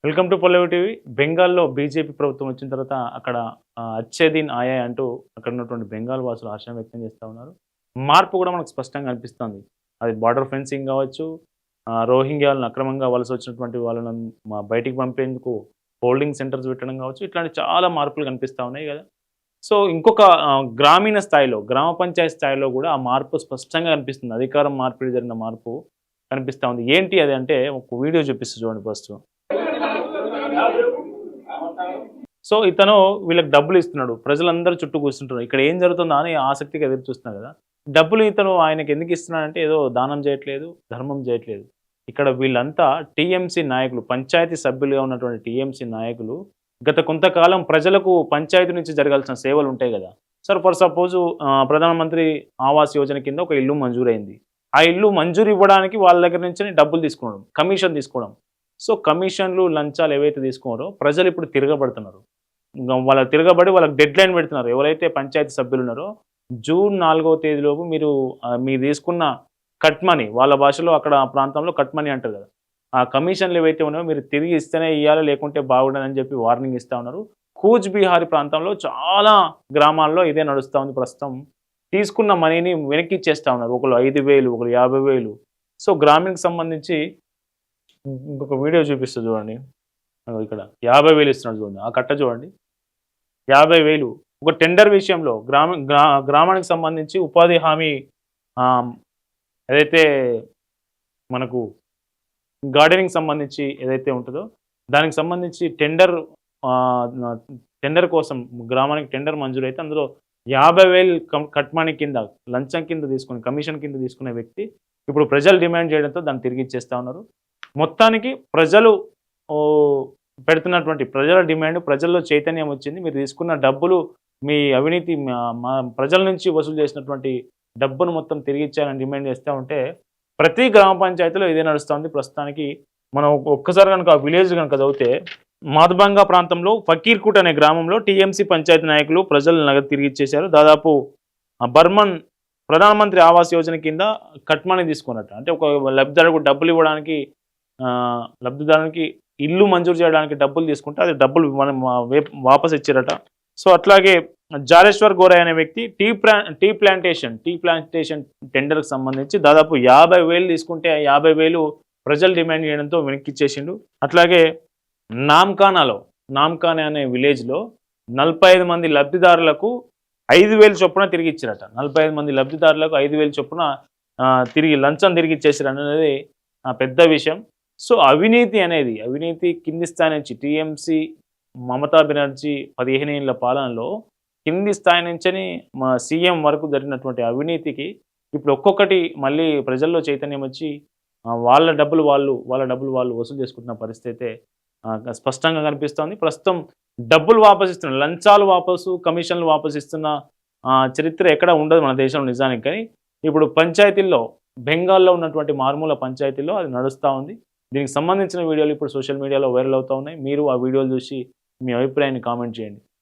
Welcome to Pallavi TV. బెంగాల్‌లో BJP ప్రభుత్వం వచ్చిన తర్వాత అక్కడ అచ్చే దిన్ ఆయాయ్ అంటూ అక్కడ ఉన్నటువంటి బెంగాల్ వాసులు హర్షం వ్యక్తం చేస్తా ఉన్నారు. మార్పు కూడా మనకు స్పష్టంగా అనిపిస్తుంది. అది బార్డర్ ఫెన్సింగ్ కావచ్చు, రోహింగ్యాలను అక్రమంగా వలస వచ్చినటువంటి వాళ్ళను బయటికి పంపేందుకు హోల్డింగ్ సెంటర్స్ పెట్టడం కావచ్చు, ఇట్లాంటి చాలా మార్పులు కనిపిస్తా ఉన్నాయి కదా! సో, ఇంకొక గ్రామీణ స్థాయిలో, గ్రామ పంచాయతీ స్థాయిలో కూడా ఆ మార్పు స్పష్టంగా కనిపిస్తుంది. అధికారం మార్పిడి జరిగిన మార్పు కనిపిస్తా ఉంది. ఏంటి అది అంటే ఒక వీడియో చూపిస్తా చూడండి ఫస్టు. సో, ఇతను వీళ్ళకి డబ్బులిస్తున్నాడు. ప్రజలందరూ చుట్టూ కూర్చుంటున్నారు. ఇక్కడ ఏం జరుగుతుందా అని ఆసక్తిగా ఎదురు చూస్తున్నారు గదా! డబ్బులు ఇతను ఆయనకి ఎందుకు ఇస్తున్నాడంటే ఏదో దానం చేయట్లేదు, ధర్మం చేయట్లేదు. ఇక్కడ వీళ్ళంతా టీఎంసీ నాయకులు, పంచాయతీ సభ్యులుగా ఉన్నటువంటి టీఎంసీ నాయకులు గత కొంతకాలం ప్రజలకు పంచాయతీ నుంచి జరగాల్సిన సేవలుంటాయి గదా! ఫర్ సపోజు ప్రధానమంత్రి ఆవాస్ యోజన కింద ఒక ఇల్లు మంజూరైంది. ఆ ఇల్లు మంజూరు ఇవ్వడానికి వాళ్ళ దగ్గర నుంచి డబ్బులు తీసుకోవడం, కమిషన్ తీసుకోవడం. సో, కమిషన్‌లు, లంచాలు ఏవైతే తీసుకున్నారో ప్రజలు ఇప్పుడు తిరగబడుతున్నారు. వాళ్ళ తిరగబడి వాళ్ళకి డెడ్‌లైన్ పెడుతున్నారు. ఎవరైతే పంచాయతీ సభ్యులున్నారో జూన్ 4వ తేదీలోపు మీరు తీసుకున్న కట్ మనీ, వాళ్ళ భాషలో అక్కడ ఆ ప్రాంతంలో కట్ మనీ అంటారు కదా! ఆ కమిషన్‌లు ఏవైతే ఉన్నాయో మీరు తిరిగి ఇస్తేనే ఇయ్యాలి, లేకుంటే బాగుండదని చెప్పి వార్నింగ్ ఇస్తా ఉన్నారు. కూచ్ బిహార్ ప్రాంతంలో చాలా గ్రామాల్లో ఇదే నడుస్తా ఉంది ప్రస్తుతం. తీసుకున్న మనీని వెనక్కి ఇచ్చేస్తా ఉన్నారు. ఒకళ్ళు 5,000, ఒకళ్ళు 50,000. సో, గ్రామీణకి సంబంధించి ఇంకొక వీడియో చూపిస్తా చూడండి. ఇక్కడ 50,000 ఇస్తున్నాడు చూడండి. ఆ కట్ట చూడండి. 50,000 ఒక టెండర్ విషయంలో గ్రామానికి సంబంధించి ఉపాధి హామీ ఆహ్, ఏదైతే మనకు గార్డెనింగ్ సంబంధించి ఏదైతే ఉంటదో దానికి సంబంధించి టెండర్ కోసం గ్రామానికి టెండర్ మంజూరైతే అందులో 50,000 కట్ మనీ కింద, లంచం కింద తీసుకొని, కమిషన్ కింద తీసుకునే వ్యక్తి ఇప్పుడు ప్రజలు డిమాండ్ చేయడంతో దాన్ని తిరిగి ఇచ్చేస్తా ఉన్నారు. మొత్తానికి ప్రజలు పెడుతున్నటువంటి ప్రజల డిమాండ్, ప్రజల్లో చైతన్యం వచ్చింది. మీరు తీసుకున్న డబ్బులు మీ అవినీతి మా ప్రజల నుంచి వసూలు చేసినటువంటి డబ్బును మొత్తం తిరిగిచ్చాలని డిమాండ్ చేస్తా ఉంటే, ప్రతి గ్రామ పంచాయతీలో ఇదే నడుస్తుంది ప్రస్తుతానికి. మనం ఒక్కసారి గనుక ఆ విలేజ్ గనుక చదివితే, మాధబంగా ప్రాంతంలో ఫకీర్‌కుట్ అనే గ్రామంలో టీఎంసీ పంచాయతీ నాయకులు ప్రజలు నగదు తిరిగిచ్చేశారు. దాదాపు బర్మన్ ప్రధానమంత్రి ఆవాస్ యోజన కింద కట్ మనీ తీసుకున్నట్టు. అంటే ఒక లబ్ధిదారులకు డబ్బులు ఇవ్వడానికి, లబ్ధిదారునికి ఇల్లు మంజూరు చేయడానికి డబ్బులు తీసుకుంటే అది డబ్బులు మనం వాపస్ ఇచ్చారట. సో, అట్లాగే జాలేశ్వర్ గోరాయ్ అనే వ్యక్తి టీ ప్లాంటేషన్ టెండర్‌కి సంబంధించి దాదాపు 50,000 తీసుకుంటే 50,000 ప్రజలు డిమాండ్ చేయడంతో వెనక్కిచ్చేసిండు. అట్లాగే నామ్కానా అనే విలేజ్‌లో 45 మంది లబ్ధిదారులకు 5,000 చొప్పున తిరిగి ఇచ్చారట. 45 మంది లబ్ధిదారులకు 5,000 చొప్పున తిరిగి లంచం తిరిగి ఇచ్చేసారనేది పెద్ద విషయం. సో, అవినీతి కింది స్థాయి నుంచి టీఎంసీ మమతా బెనర్జీ 15 ఏళ్ల పాలనలో కింది స్థాయి నుంచని సీఎం వరకు జరిగినటువంటి అవినీతికి ఇప్పుడు ఒక్కొక్కటి మళ్ళీ ప్రజల్లో చైతన్యం వచ్చి వాళ్ళ డబ్బులు వాళ్ళు వసూలు చేసుకుంటున్న పరిస్థితి అయితే స్పష్టంగా కనిపిస్తోంది. ప్రస్తుతం డబ్బులు వాపసిస్తున్న, లంచాలు వాపసు, కమిషన్లు వాపసిస్తున్న చరిత్ర ఎక్కడ ఉండదు మన దేశంలో నిజానికి. కానీ ఇప్పుడు పంచాయతీల్లో, బెంగాల్లో ఉన్నటువంటి మారుమూల పంచాయతీల్లో అది నడుస్తూ ఉంది. దీనికి సంబంధించిన వీడియోలు ఇప్పుడు సోషల్ మీడియాలో వైరల్ అవుతూ ఉన్నాయి. మీరు ఆ వీడియోలు చూసి మీ అభిప్రాయాన్ని కామెంట్ చేయండి.